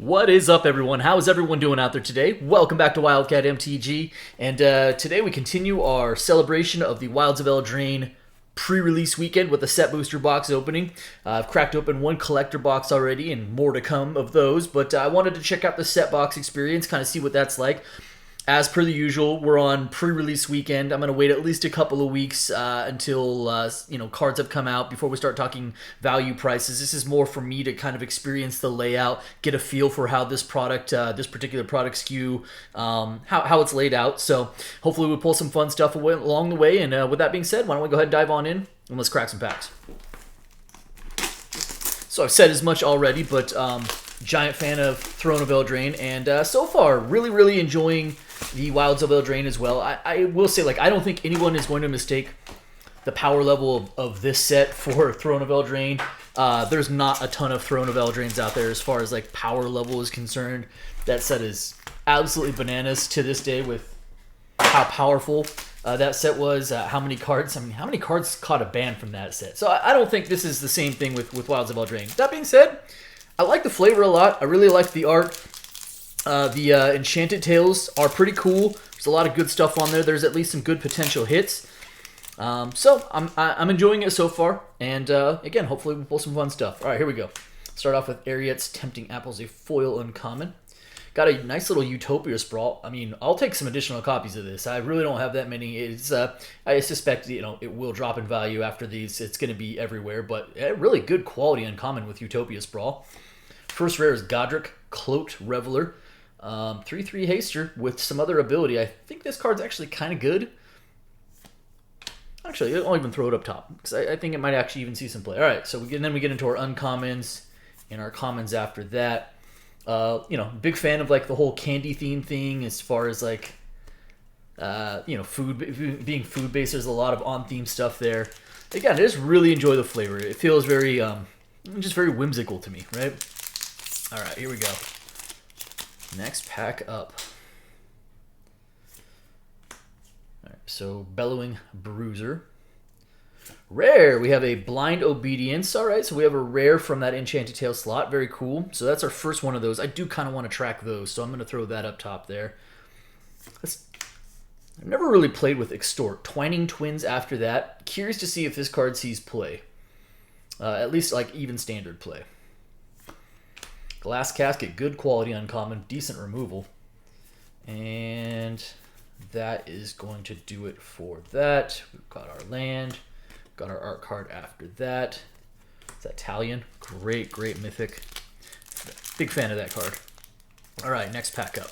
What is up, everyone? How is everyone doing out there today? Welcome back to Wildcat MTG, and today we continue our celebration of the Wilds of Eldraine pre-release weekend with the set booster box opening. I've cracked open one collector box already, and more to come of those, but I wanted to check out the set box experience, kind of see what that's like. As per the usual, we're on pre-release weekend. I'm going to wait at least a couple of weeks until cards have come out before we start talking value prices. This is more for me to kind of experience the layout, get a feel for how this product, this particular product SKU, how it's laid out. So hopefully we'll pull some fun stuff along the way. And with that being said, why don't we go ahead and dive on in and let's crack some packs. So I've said as much already, but giant fan of Throne of Eldraine, and so far really enjoying the Wilds of Eldraine as well. I will say, I don't think anyone is going to mistake the power level of this set for Throne of Eldraine. There's not a ton of Throne of Eldraines out there as far as power level is concerned. That set is absolutely bananas to this day with how powerful that set was. How many cards? I mean, how many cards caught a ban from that set? So I don't think this is the same thing with Wilds of Eldraine. That being said, I like the flavor a lot. I really like the art. The Enchanted Tales are pretty cool. There's a lot of good stuff on there. There's at least some good potential hits. So I'm enjoying it so far. And again, hopefully we'll pull some fun stuff. All right, here we go. Start off with Ariet's Tempting Apples, a foil uncommon. Got a nice little Utopia Sprawl. I mean, I'll take some additional copies of this. I really don't have that many. It's I suspect it will drop in value after these. It's going to be everywhere, but really good quality uncommon with Utopia Sprawl. First rare is Godric, Cloaked Reveler. 3/3 haster with some other ability. I think this card's actually kind of good. Actually, I'll even throw it up top because I think it might actually even see some play. All right, so then we get into our uncommons and our commons after that. Big fan of the whole candy theme thing as far as food being food based. There's a lot of on theme stuff there. Again, I just really enjoy the flavor. It feels very just very whimsical to me, right? All right, here we go. Next pack up. All right, so Bellowing Bruiser. Rare, we have a Blind Obedience. All right, so we have a rare from that Enchanted Tales slot. Very cool. So that's our first one of those. I do kind of want to track those, so I'm going to throw that up top there. I've never really played with Extort. Twining Twins after that. Curious to see if this card sees play. At least even standard play. Glass Casket, good quality uncommon, decent removal. And that is going to do it for that. We've got our land, got our art card after that. It's Italian, great mythic. Big fan of that card. All right, next pack up.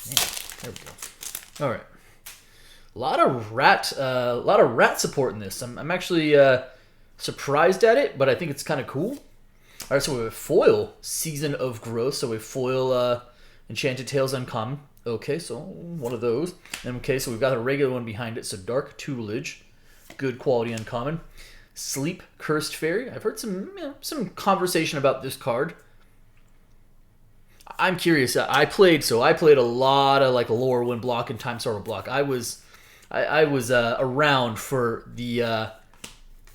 Man, there we go. All right, a lot of rat support in this. I'm actually surprised at it, but I think it's kind of cool. All right, so we have a foil Season of Growth, so a foil Enchanted Tales uncommon. Okay, so one of those. Okay, so we've got a regular one behind it, so Dark Tutelage, good quality uncommon. Sleep Cursed Fairy. I've heard some conversation about this card. I'm curious. I played a lot of Lorwyn block and Time Sorrow block. I was around for the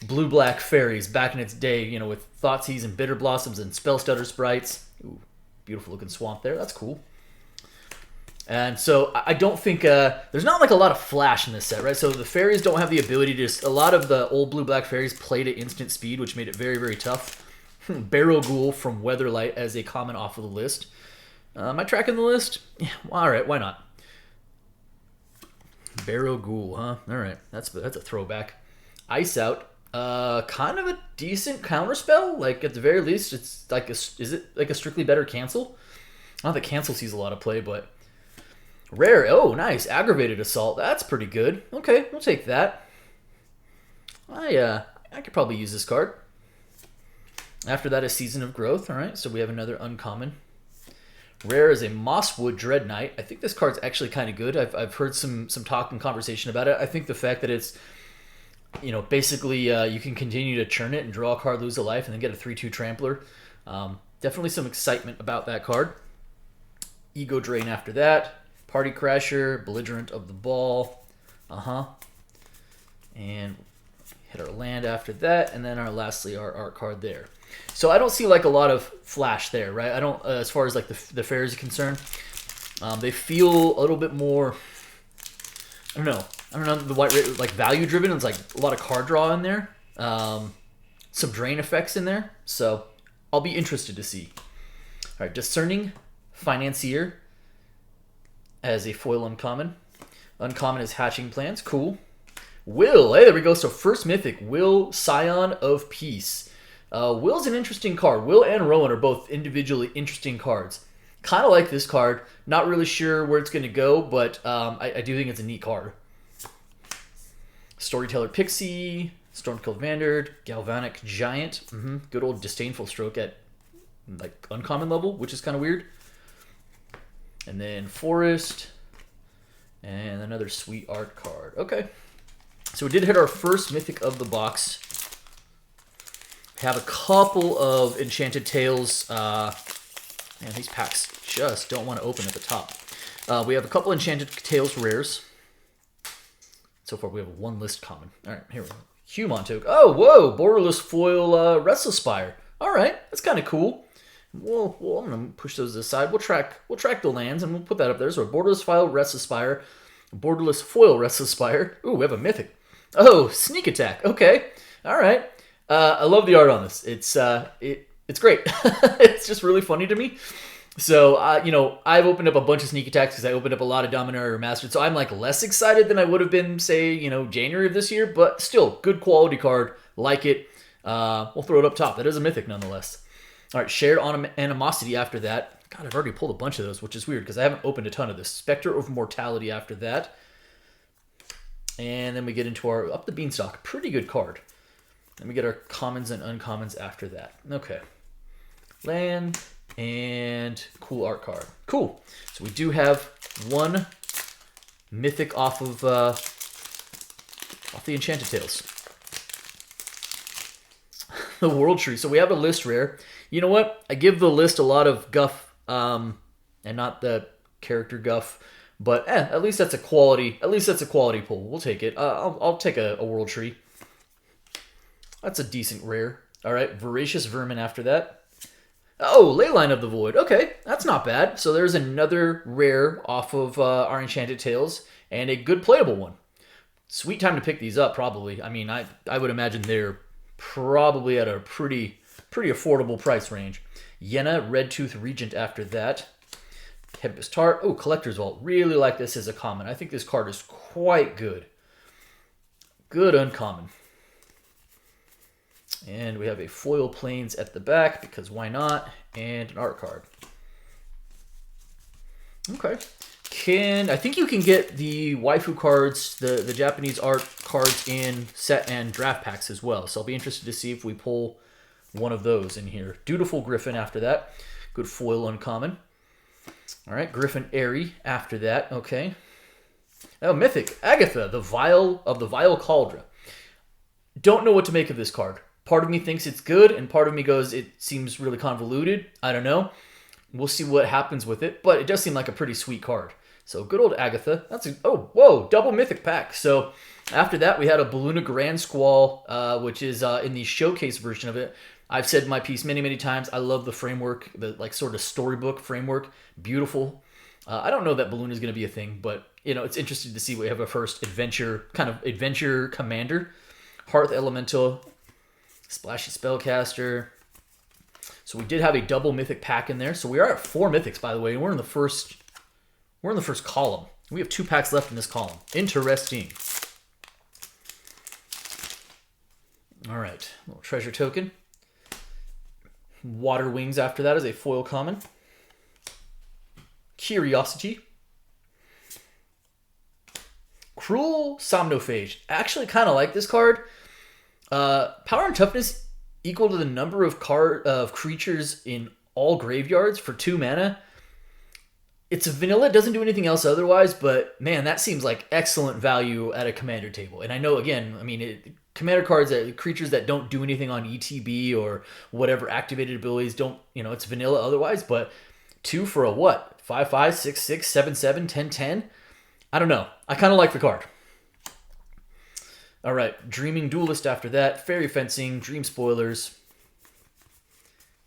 blue-black fairies back in its day, with Thoughtseize and Bitter Blossoms and Spellstutter sprites. Ooh, beautiful looking swamp there. That's cool. And so I don't think there's not a lot of flash in this set, right? So the fairies don't have the ability to. A lot of the old blue-black fairies played at instant speed, which made it very tough. Barrow Ghoul from Weatherlight as a common off of the list. Am I tracking the list? Yeah, all right, why not? Barrow Ghoul, huh? All right, that's a throwback. Ice Out. Kind of a decent counterspell. At the very least, it's is it a strictly better cancel? Not that cancel sees a lot of play, but rare. Oh, nice. Aggravated Assault. That's pretty good. Okay, we'll take that. I could probably use this card. After that, a Season of Growth. All right, so we have another uncommon. Rare is a Mosswood Dread Knight. I think this card's actually kind of good. I've heard some talk and conversation about it. I think the fact that it's basically you can continue to churn it and draw a card, lose a life, and then get a 3/2 Trampler. Definitely some excitement about that card. Ego Drain after that. Party Crasher, Belligerent of the Ball. And Hit our land after that, and then lastly our art card there. So I don't see like a lot of flash there, right? I don't, as far as like the fairies are concerned. They feel a little bit more, I don't know, the white like value driven. It's like a lot of card draw in there, some drain effects in there. So I'll be interested to see. All right, Discerning Financier as a foil uncommon. Uncommon is Hatching Plans, cool. Will, hey, there we go. So first mythic, Will, Scion of Peace. Will's an interesting card. Will and Rowan are both individually interesting cards. Kind of like this card. Not really sure where it's going to go, but I do think it's a neat card. Storyteller Pixie, Stormkill Vanguard, Galvanic Giant. Good old Disdainful Stroke at like uncommon level, which is kind of weird. And then Forest, and another sweet art card. Okay. So we did hit our first mythic of the box. We have a couple of Enchanted Tales. Man, these packs just don't want to open at the top. We have a couple Enchanted Tales rares. So far we have one list common. All right, here we go. Human token. Oh, whoa! Borderless foil Restless Spire. All right, that's kind of cool. Well, I'm gonna push those aside. We'll track the lands and we'll put that up there. So a borderless foil Restless Spire, borderless foil Restless Spire. Ooh, we have a mythic. Oh, Sneak Attack. Okay, all right. I love the art on this. It's great. It's just really funny to me. So you know, I've opened up a bunch of Sneak Attacks because I opened up a lot of Dominaria Remastered. So I'm like less excited than I would have been, say, you know, January of this year. But still, good quality card. Like it. We'll throw it up top. That is a mythic nonetheless. All right, Shared Animosity after that. God, I've already pulled a bunch of those, which is weird because I haven't opened a ton of this. Spectre of Mortality after that. And then we get into our Up the Beanstalk. Pretty good card. Then we get our commons and uncommons after that. Okay. Land and cool art card. Cool. So we do have one mythic off of the Enchanted Tales. The World Tree. So we have a list rare. You know what? I give the list a lot of guff, and not the character guff. But at least that's a quality. At least that's a quality pull. We'll take it. I'll take a World Tree. That's a decent rare. All right, Voracious Vermin after that. Oh, Leyline of the Void. Okay, that's not bad. So there's another rare off of our Enchanted Tales and a good playable one. Sweet time to pick these up, probably. I mean, I would imagine they're probably at a pretty affordable price range. Yenna, Red Tooth Regent after that. Tempest Tart. Oh, Collector's Vault. Really like this as a common. I think this card is quite good. Good uncommon. And we have a Foil Plains at the back, because why not? And an art card. Okay. I think you can get the waifu cards, the Japanese art cards in set and draft packs as well. So I'll be interested to see if we pull one of those in here. Dutiful Griffin after that. Good foil uncommon. All right, Griffin Airy after that. Okay. Oh, Mythic Agatha, the Vial of the Vile Cauldron. Don't know what to make of this card. Part of me thinks it's good, and part of me goes, it seems really convoluted. I don't know. We'll see what happens with it, but it does seem like a pretty sweet card. So good old Agatha. Oh, whoa, double Mythic pack. So after that, we had a Balluna Grand Squall, which is in the showcase version of it. I've said my piece many times. I love the framework, the like sort of storybook framework. Beautiful. I don't know that Balloon is going to be a thing, but you know, it's interesting to see we have a first adventure commander. Hearth Elemental, Splashy Spellcaster. So we did have a double Mythic pack in there. So we are at 4 Mythics, by the way, and we're in the first column. We have 2 packs left in this column. Interesting. All right, little treasure token. Water Wings after that is a foil common. Curiosity. Cruel Somnophage. Actually kind of like this card. Power and toughness equal to the number of creatures in all graveyards for 2 mana. It's a vanilla, it doesn't do anything else otherwise, but man, that seems like excellent value at a commander table. And I know, again, I mean, commander cards, creatures that don't do anything on ETB or whatever activated abilities don't, you know, it's vanilla otherwise, but 2 for a what? 5/5, 6/6, 7/7, 10/10? I don't know. I kind of like the card. All right, Dreaming Duelist after that, Fairy Fencing, Dream Spoilers,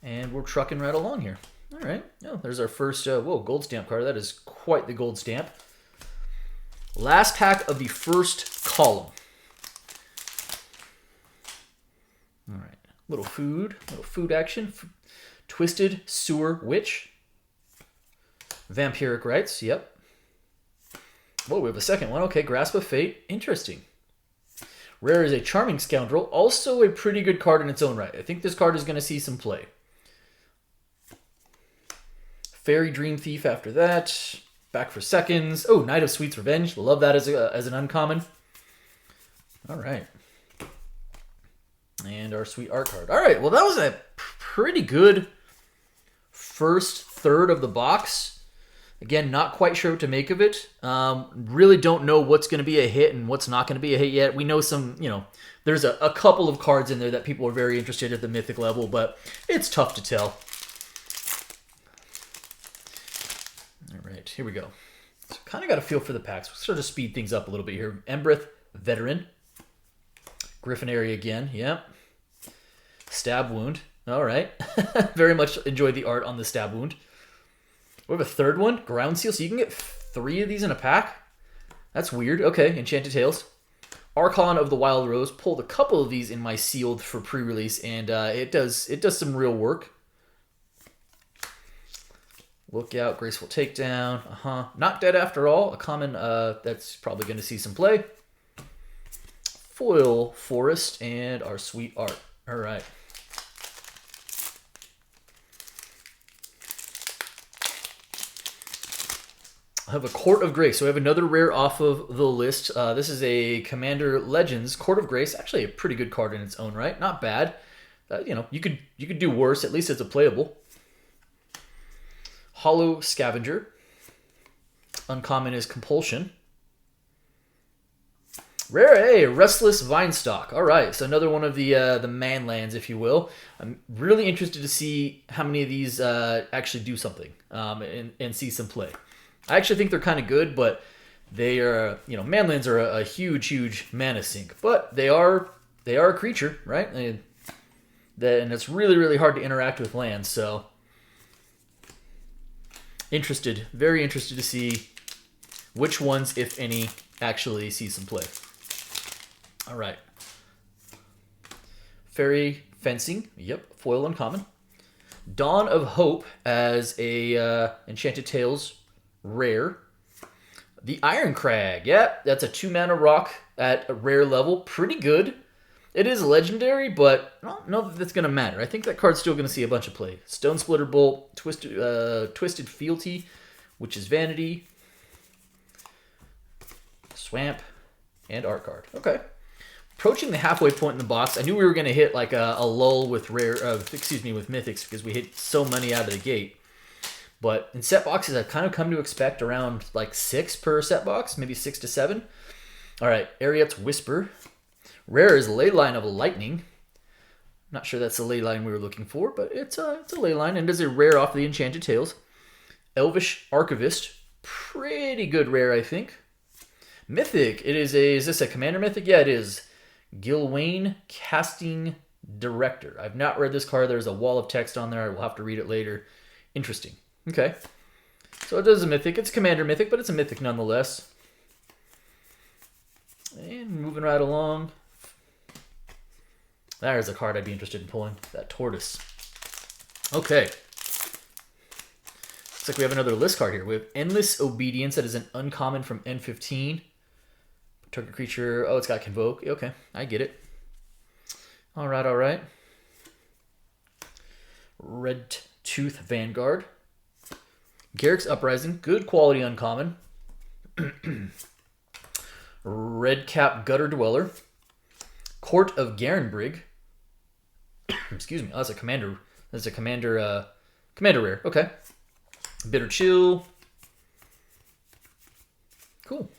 and we're trucking right along here. All right, oh, there's our first, whoa, gold stamp card. That is quite the gold stamp. Last pack of the first column. All right, little food action. Twisted Sewer Witch. Vampiric Rites, yep. Whoa, we have a second one. Okay, Grasp of Fate, interesting. Rare is a Charming Scoundrel, also a pretty good card in its own right. I think this card is going to see some play. Fairy Dream Thief after that. Back for seconds. Oh, Knight of Sweet's Revenge. Love that as an uncommon. All right. And our sweet art card. All right, well, that was a pretty good first third of the box. Again, not quite sure what to make of it. Really don't know what's going to be a hit and what's not going to be a hit yet. We know some, there's a couple of cards in there that people are very interested at the Mythic level, but it's tough to tell. All right, here we go. So kind of got a feel for the packs. We'll sort of speed things up a little bit here. Embereth, Veteran. Griffinary again, yeah. Stab Wound. All right. Very much enjoyed the art on the Stab Wound. We have a third one, Ground Seal, so you can get 3 of these in a pack. That's weird. Okay, Enchanted Tales. Archon of the Wild Rose. Pulled a couple of these in my sealed for pre-release, and it does some real work. Look out, Graceful Takedown. Not Dead After All. A common that's probably going to see some play. Foil Forest and our sweet art. All right. I have a Court of Grace. So we have another rare off of the list. This is a Commander Legends Court of Grace. Actually, a pretty good card in its own right. Not bad. You could do worse. At least it's a playable. Hollow Scavenger. Uncommon is Compulsion. Rare, hey, Restless Vinestock. All right, so another one of the man lands, if you will. I'm really interested to see how many of these actually do something and see some play. I actually think they're kind of good, but they are, manlands are a huge mana sink. But they are a creature, right? And it's really hard to interact with lands. So very interested to see which ones, if any, actually see some play. All right. Fairy Fencing, yep, foil uncommon. Dawn of Hope as a Enchanted Tales rare. The Iron Crag, yep, that's a 2-mana rock at a rare level. Pretty good. It is legendary, but I don't know that that's going to matter. I think that card's still going to see a bunch of play. Stone Splitter Bolt, Twisted Fealty, which is Vanity. Swamp, and art card. Okay. Approaching the halfway point in the box. I knew we were going to hit like a lull with with Mythics because we hit so many out of the gate. But in set boxes, I've kind of come to expect around like 6 per set box, maybe 6 to 7. All right, Ariet's Whisper. Rare is Leyline of Lightning. Not sure that's the leyline we were looking for, but it's a leyline, and it is a rare off the Enchanted Tales. Elvish Archivist. Pretty good rare, I think. Mythic. Is this a Commander Mythic? Yeah, it is. Gilwain Casting Director. I've not read this card. There's a wall of text on there. I will have to read it later. Interesting. Okay. So it is a Mythic. It's a Commander Mythic, but it's a Mythic nonetheless. And moving right along. There's a card I'd be interested in pulling. That Tortoise. Okay. Looks like we have another list card here. We have Endless Obedience. That is an uncommon from N15. Target creature. Oh, it's got Convoke. Okay, I get it. All right. Red Tooth Vanguard. Garrick's Uprising. Good quality uncommon. Red Cap Gutter Dweller. Court of Garenbrig. Excuse me. Oh, that's a commander. That's a commander rare. Okay. Bitter Chill. Cool.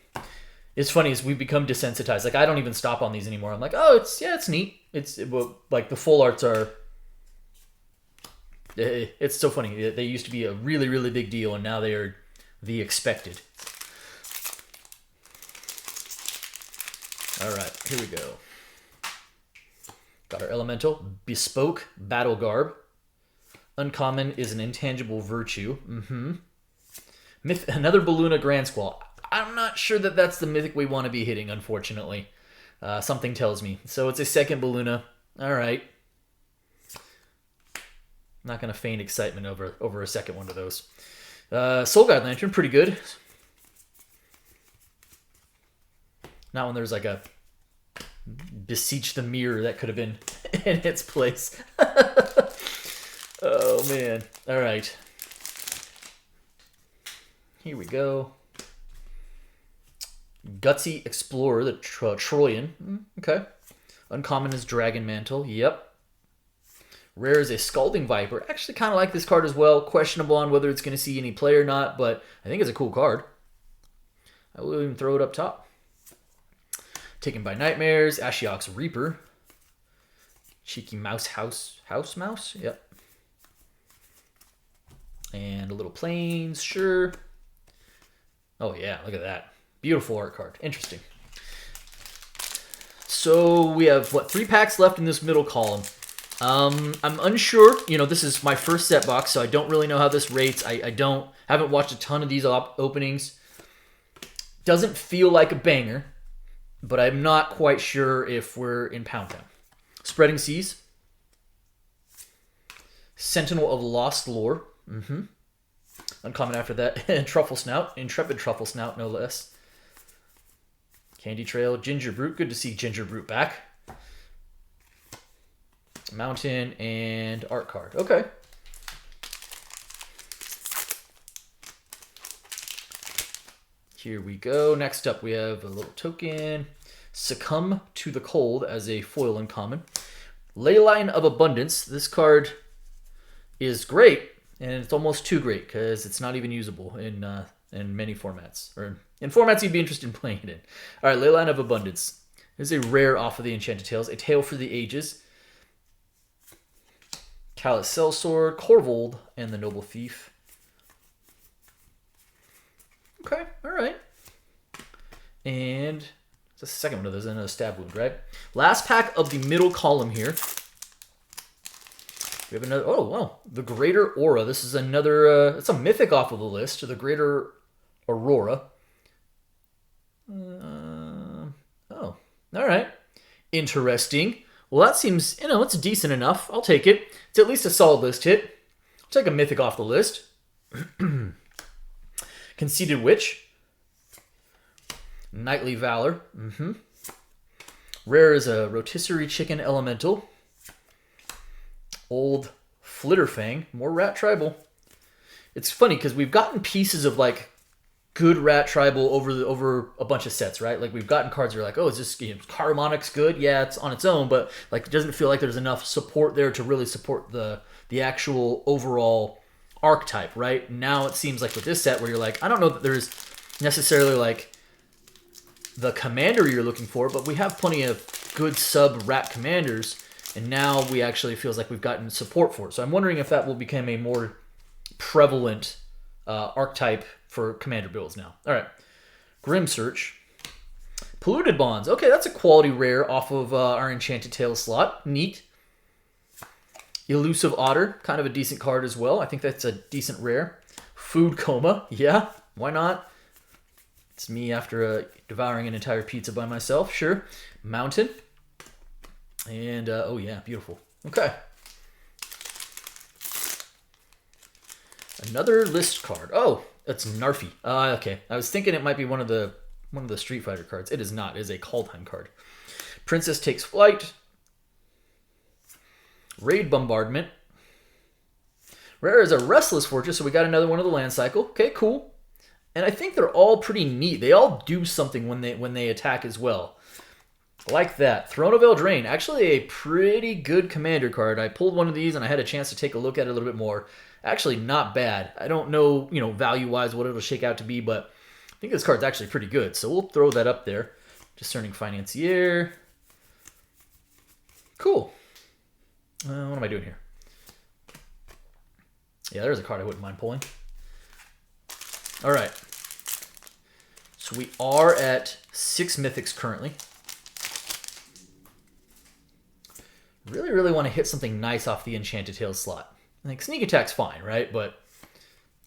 It's funny as we've become desensitized. Like, I don't even stop on these anymore. I'm like, oh, it's neat. Like the full arts are. It's so funny. They used to be a really big deal, and now they are the expected. All right, here we go. Got our elemental. Bespoke battle garb. Uncommon is an intangible virtue. Another Balloona Grand Squall. I'm not sure that that's the mythic we want to be hitting, unfortunately. Something tells me. So it's a second Balloona. All right. Not going to feign excitement over a second one of those. Soul Guide Lantern, pretty good. Not when there's like a Beseech the Mirror that could have been in its place. Oh, man. All right. Here we go. Gutsy Explorer, the Troyan. Okay. Uncommon is Dragon Mantle. Yep. Rare is a Scalding Viper. Actually kind of like this card as well. Questionable on whether it's going to see any play or not, but I think it's a cool card. I will even throw it up top. Taken by Nightmares. Ashiok's Reaper. Cheeky House Mouse. Yep. And a little Plains. Sure. Oh, yeah. Look at that. Beautiful art card. Interesting. So we have, what, 3 packs left in this middle column. I'm unsure. You know, this is my first set box, so I don't really know how this rates. I haven't watched a ton of these openings. Doesn't feel like a banger, but I'm not quite sure if we're in Pound Town. Spreading Seas. Sentinel of Lost Lore. Uncommon after that. And Truffle Snout. Intrepid Truffle Snout, no less. Candy Trail. Ginger Brute. Good to see Ginger Brute back. Mountain and art card. Okay. Here we go. Next up, we have a little token. Succumb to the Cold as a foil uncommon. Leyline of Abundance. This card is great, and it's almost too great because it's not even usable in many formats, or in formats you'd be interested in playing it in. All right, Leyline of Abundance. This is a rare off of the Enchanted Tales. A Tale for the Ages. Callous Sellsword, Corvold, and the Noble Thief. Okay, all right. And it's the second one of those, another stab wound, right? Last pack of the middle column here. We have another, oh, wow. The Greater Aura. This is another, it's a mythic off of the list. The Greater Aurora. Oh, all right. Interesting. Well, that seems, it's decent enough. I'll take it. It's at least a solid list hit. I'll take a mythic off the list. Conceited Witch. Knightly Valor. Rare is a Rotisserie Chicken Elemental. Old Flitterfang. More Rat Tribal. It's funny because we've gotten pieces of like good Rat Tribal over a bunch of sets, right? Like we've gotten cards that are like, oh, is this Caramonic's good? Yeah, it's on its own, but like it doesn't feel like there's enough support there to really support the actual overall archetype, right? Now it seems like with this set where you're like, I don't know that there's necessarily like the commander you're looking for, but we have plenty of good sub Rat commanders, and now we actually feels like we've gotten support for it. So I'm wondering if that will become a more prevalent archetype for commander builds now. All right. Grim Search. Polluted Bonds. Okay, that's a quality rare off of our Enchanted Tales slot. Neat. Elusive Otter. Kind of a decent card as well. I think that's a decent rare. Food Coma. Yeah, why not? It's me after devouring an entire pizza by myself. Sure. Mountain. And, oh yeah, beautiful. Okay. Another list card. Oh, that's Narfi. Okay. I was thinking it might be one of the Street Fighter cards. It is not. It is a Kaldheim card. Princess Takes Flight. Raid Bombardment. Rare is a Restless Fortress, so we got another one of the land cycle. Okay, cool. And I think they're all pretty neat. They all do something when they attack as well. Like that. Throne of Eldraine. Actually a pretty good commander card. I pulled one of these and I had a chance to take a look at it a little bit more. Actually not bad. I don't know, value-wise what it'll shake out to be, but I think this card's actually pretty good. So we'll throw that up there. Discerning Financier. Cool. What am I doing here? Yeah, there's a card I wouldn't mind pulling. All right. So we are at 6 mythics currently. Really, really want to hit something nice off the Enchanted Tales slot. Like, Sneak Attack's fine, right? But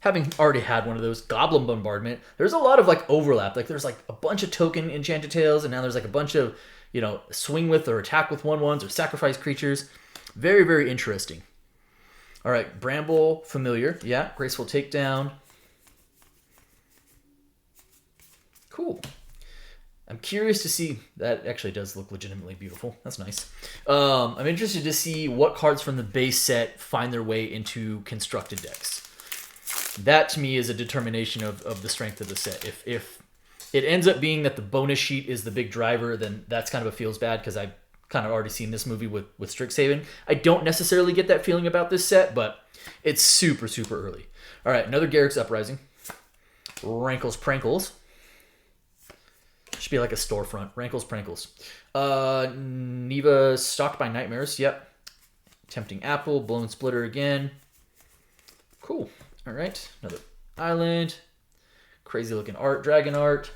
having already had one of those, Goblin Bombardment, there's a lot of, like, overlap. Like, there's, like, a bunch of token Enchanted Tales, and now there's, like, a bunch of, you know, swing with or attack with 1/1s or sacrifice creatures. Very, very interesting. All right, Bramble Familiar. Yeah, Graceful Takedown. Cool. I'm curious to see. That actually does look legitimately beautiful. That's nice. I'm interested to see what cards from the base set find their way into constructed decks. That, to me, is a determination of the strength of the set. If it ends up being that the bonus sheet is the big driver, then that's kind of a feels bad because I've kind of already seen this movie with Strixhaven. I don't necessarily get that feeling about this set, but it's super, super early. All right, another Garruk's Uprising. Rankles Prankles. Should be like a storefront. Rankles Prankles. Neva Stalked by Nightmares. Yep. Tempting Apple. Blown Splitter again. Cool. All right. Another Island. Crazy looking art. Dragon art.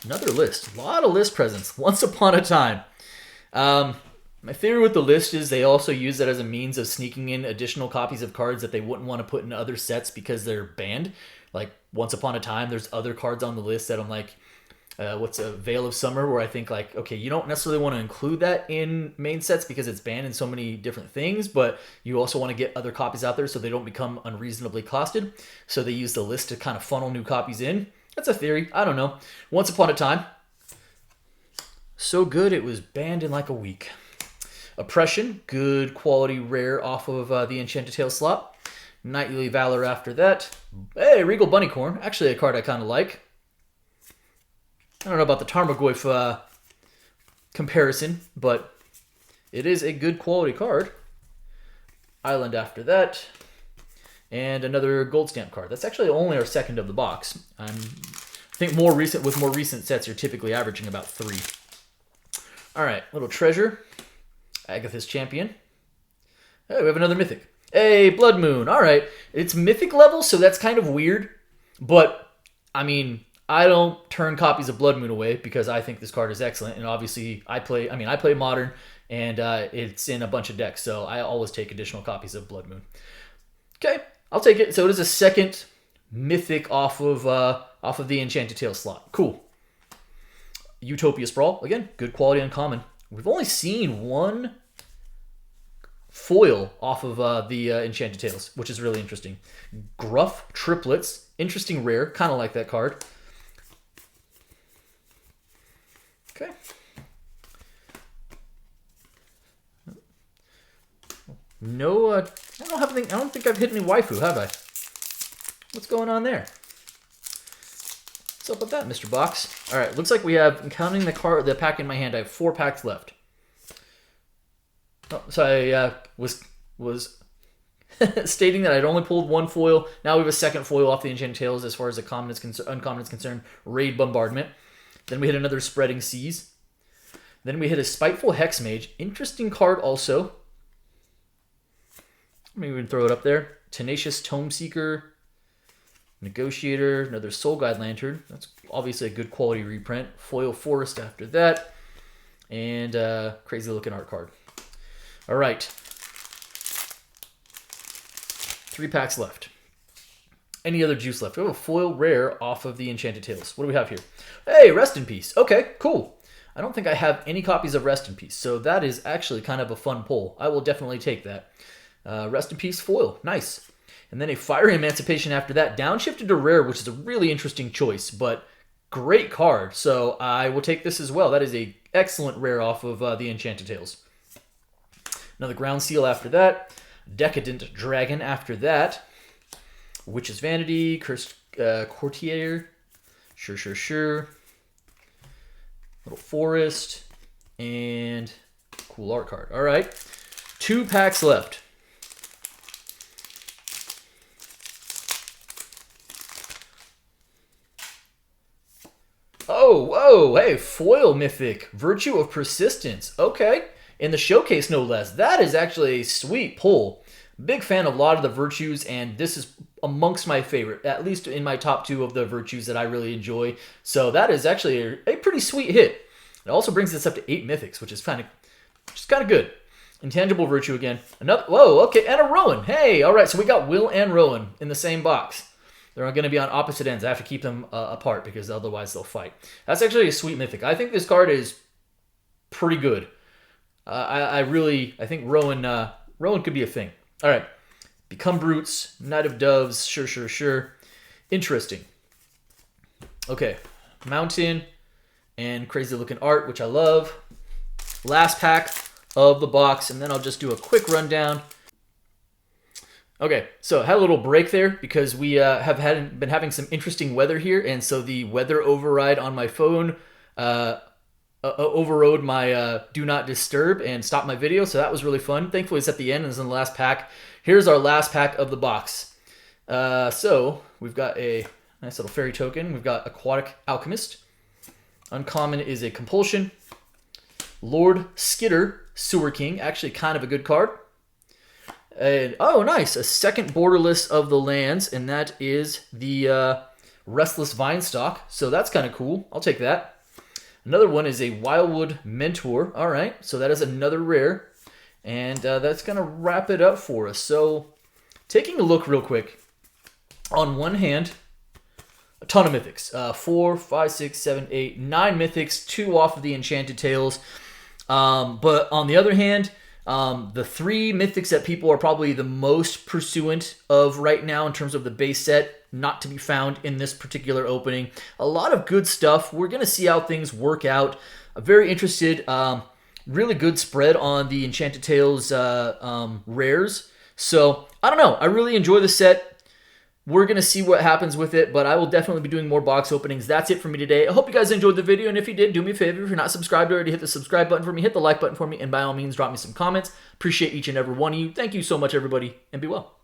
Another list. A lot of list presents. Once upon a time. My theory with the list is they also use that as a means of sneaking in additional copies of cards that they wouldn't want to put in other sets because they're banned. Like, Once Upon a Time, there's other cards on the list that I'm like, what's a Veil of Summer, where I think, like, okay, you don't necessarily want to include that in main sets because it's banned in so many different things, but you also want to get other copies out there so they don't become unreasonably costed. So they use the list to kind of funnel new copies in. That's a theory. I don't know. Once Upon a Time. So good, it was banned in like a week. Oppression, good quality rare off of the Enchanted Tales slot. Knightly Valor after that. Hey, Regal Bunnycorn. Actually a card I kind of like. I don't know about the Tarmogoyf comparison, but it is a good quality card. Island after that. And another gold stamp card. That's actually only our second of the box. I think more recent sets, you're typically averaging about 3. All right, little treasure. Agatha's Champion. Hey, we have another Mythic. Hey, Blood Moon. All right. It's Mythic level, so that's kind of weird. But, I mean, I don't turn copies of Blood Moon away because I think this card is excellent. And obviously, I play Modern, and it's in a bunch of decks. So I always take additional copies of Blood Moon. Okay, I'll take it. So it is a second Mythic off of the Enchanted Tales slot. Cool. Utopia Sprawl. Again, good quality uncommon. We've only seen one foil off of the Enchanted Tales, which is really interesting. Gruff Triplets. Interesting rare. Kind of like that card. Okay. No, I don't think I've hit any waifu, have I? What's going on there? What's up with that, Mr. Box? All right, looks like we have, counting the pack in my hand, I have 4 packs left. Oh, so I was stating that I'd only pulled 1 foil. Now we have a second foil off the Enchanted Tales as far as the uncommon is concerned. Raid Bombardment. Then we hit another Spreading Seas. Then we hit a Spiteful Hexmage. Interesting card also. Maybe we can throw it up there. Tenacious Tome Seeker. Negotiator. Another Soul Guide Lantern. That's obviously a good quality reprint. Foil Forest after that. And crazy looking art card. All right. 3 packs left. Any other juice left? We have a foil rare off of the Enchanted Tales. What do we have here? Hey, Rest in Peace. Okay, cool. I don't think I have any copies of Rest in Peace, so that is actually kind of a fun pull. I will definitely take that. Rest in Peace foil. Nice. And then a Fiery Emancipation after that. Downshifted to rare, which is a really interesting choice, but great card. So I will take this as well. That is a excellent rare off of the Enchanted Tales. Another Ground Seal after that. Decadent Dragon after that. Witch's Vanity. Cursed Courtier. Sure. Little Forest. And cool art card. All right. 2 packs left. Oh, whoa, hey, foil Mythic. Virtue of Persistence. Okay. In the showcase, no less. That is actually a sweet pull. Big fan of a lot of the virtues, and this is amongst my favorite, at least in my top 2 of the virtues that I really enjoy. So that is actually a pretty sweet hit. It also brings us up to 8 mythics, which is kind of good. Intangible Virtue again. Another, whoa, okay, and a Rowan. Hey, all right, so we got Will and Rowan in the same box. They're going to be on opposite ends. I have to keep them apart because otherwise they'll fight. That's actually a sweet mythic. I think this card is pretty good. I think Rowan could be a thing. All right, Become Brutes, Knight of Doves, sure. Interesting. Okay, Mountain and crazy looking art, which I love. Last pack of the box, and then I'll just do a quick rundown. Okay, so I had a little break there because we been having some interesting weather here, and so the weather override on my phone overrode my do not disturb and stopped my video, so that was really fun. Thankfully, it's at the end and it's in the last pack. Here's our last pack of the box. So we've got a nice little fairy token. We've got Aquatic Alchemist. Uncommon is a Compulsion. Lord Skitter, Sewer King, actually kind of a good card. And, oh, nice, a second borderless of the lands, and that is the Restless Vinestalk, so that's kind of cool. I'll take that. Another one is a Wildwood Mentor. All right, so that is another rare, and that's going to wrap it up for us. So taking a look real quick, on one hand, a ton of mythics. 4, 5, 6, 7, 8, 9 mythics, 2 off of the Enchanted Tales. But on the other hand, the 3 mythics that people are probably the most pursuant of right now in terms of the base set, not to be found in this particular opening. A lot of good stuff. We're going to see how things work out. I'm very interested. Really good spread on the Enchanted Tales rares. So, I don't know. I really enjoy the set. We're going to see what happens with it, but I will definitely be doing more box openings. That's it for me today. I hope you guys enjoyed the video, and if you did, do me a favor. If you're not subscribed already, hit the subscribe button for me, hit the like button for me, and by all means, drop me some comments. Appreciate each and every one of you. Thank you so much, everybody, and be well.